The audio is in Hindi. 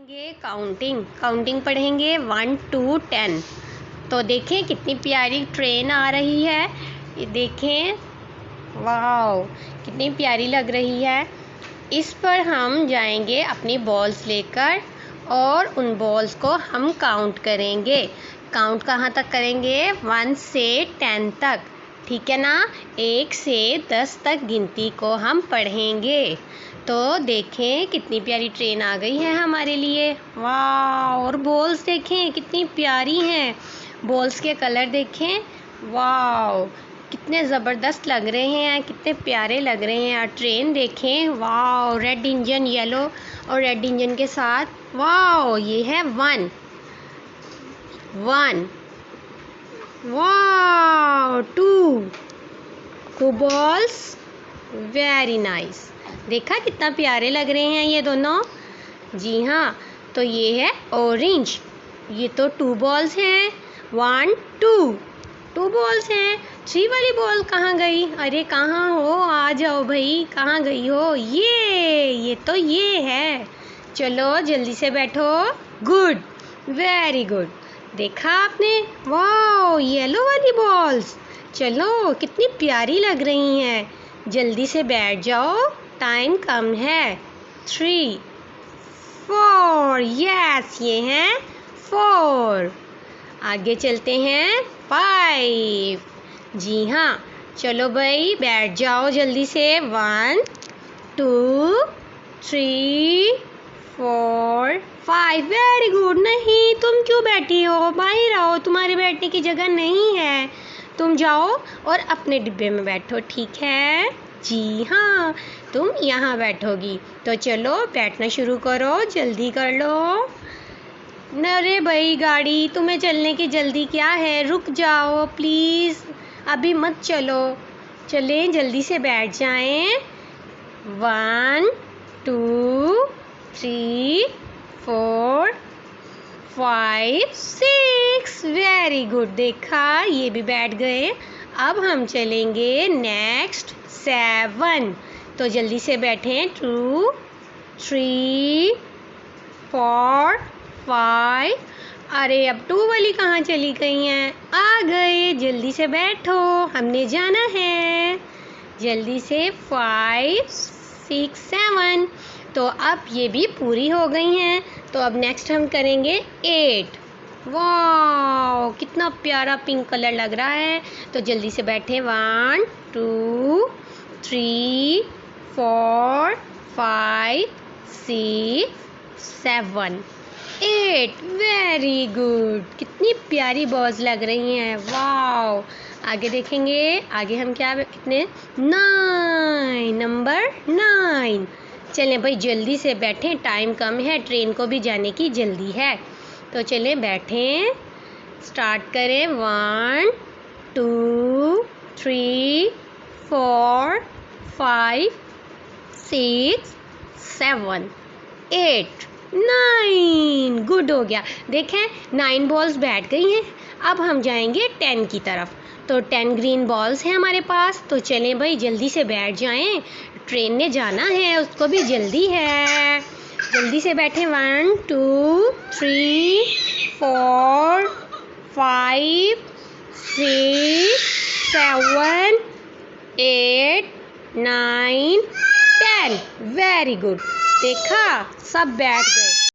पढ़ेंगे काउंटिंग पढ़ेंगे 1 to 10। तो देखें कितनी प्यारी ट्रेन आ रही है। ये देखें, वाओ कितनी प्यारी लग रही है। इस पर हम जाएंगे अपनी बॉल्स लेकर और उन बॉल्स को हम काउंट करेंगे। काउंट कहाँ तक करेंगे? 1 से 10 तक, ठीक है ना। 1 से 10 तक गिनती को हम पढ़ेंगे। तो देखें कितनी प्यारी ट्रेन आ गई है हमारे लिए। वाह! और बॉल्स देखें कितनी प्यारी हैं। बॉल्स के कलर देखें, वाह कितने ज़बरदस्त लग रहे हैं, कितने प्यारे लग रहे हैं। और ट्रेन देखें, वाह रेड इंजन, येलो और रेड इंजन के साथ। वाह ये है 1 वाह 2 बॉल्स, वेरी नाइस। देखा कितना प्यारे लग रहे हैं ये दोनों। जी हाँ, तो ये है ऑरेंज। ये तो 2 बॉल्स हैं। 1 2 बॉल्स हैं। 3 वाली बॉल कहाँ गई? अरे कहाँ हो? आ जाओ भाई, कहाँ गई हो? ये तो ये है। चलो जल्दी से बैठो। Good, very good. देखा आपने? वाह येलो वाली बॉल्स। चलो कितनी प्यारी लग रही हैं। जल्दी से बैठ जाओ, टाइम कम है। 3 4, यस ये हैं 4। आगे चलते हैं 5। जी हाँ, चलो भाई बैठ जाओ जल्दी से। 1 2 3 4 5, वेरी गुड। नहीं, तुम क्यों बैठी हो? बाहर आओ, तुम्हारे बैठने की जगह नहीं है। तुम जाओ और अपने डिब्बे में बैठो, ठीक है? जी हाँ, तुम यहाँ बैठोगी। तो चलो बैठना शुरू करो, जल्दी कर लो। अरे भाई गाड़ी, तुम्हें चलने की जल्दी क्या है? रुक जाओ प्लीज़, अभी मत चलो। चलें, जल्दी से बैठ जाएं। 1 2 3 4 5 6, वेरी गुड। देखा, ये भी बैठ गए। अब हम चलेंगे नेक्स्ट 7। तो जल्दी से बैठें। 2 3 4 5। अरे अब 2 वाली कहाँ चली गई हैं? आ गए, जल्दी से बैठो, हमने जाना है। जल्दी से 5 6 7। तो अब ये भी पूरी हो गई हैं। तो अब नेक्स्ट हम करेंगे 8। वाह कितना प्यारा पिंक कलर लग रहा है। तो जल्दी से बैठे। 1 2 3 4 5 6 7 8, वेरी गुड। कितनी प्यारी बॉल्स लग रही हैं। वाह! आगे देखेंगे, आगे हम क्या कितने? 9, नंबर 9। चलें भाई जल्दी से बैठें, टाइम कम है, ट्रेन को भी जाने की जल्दी है। तो चलें बैठें, स्टार्ट करें। 1 2 3 4 5 6 7 8 9, गुड हो गया। देखें 9 बॉल्स बैठ गई हैं। अब हम जाएंगे 10 की तरफ। तो 10 ग्रीन बॉल्स हैं हमारे पास। तो चलें भाई जल्दी से बैठ जाएं, ट्रेन ने जाना है, उसको भी जल्दी है। जल्दी से बैठे। 1 2 3 4 5 6 7 8 9 10, वेरी गुड। देखा, सब बैठ गए।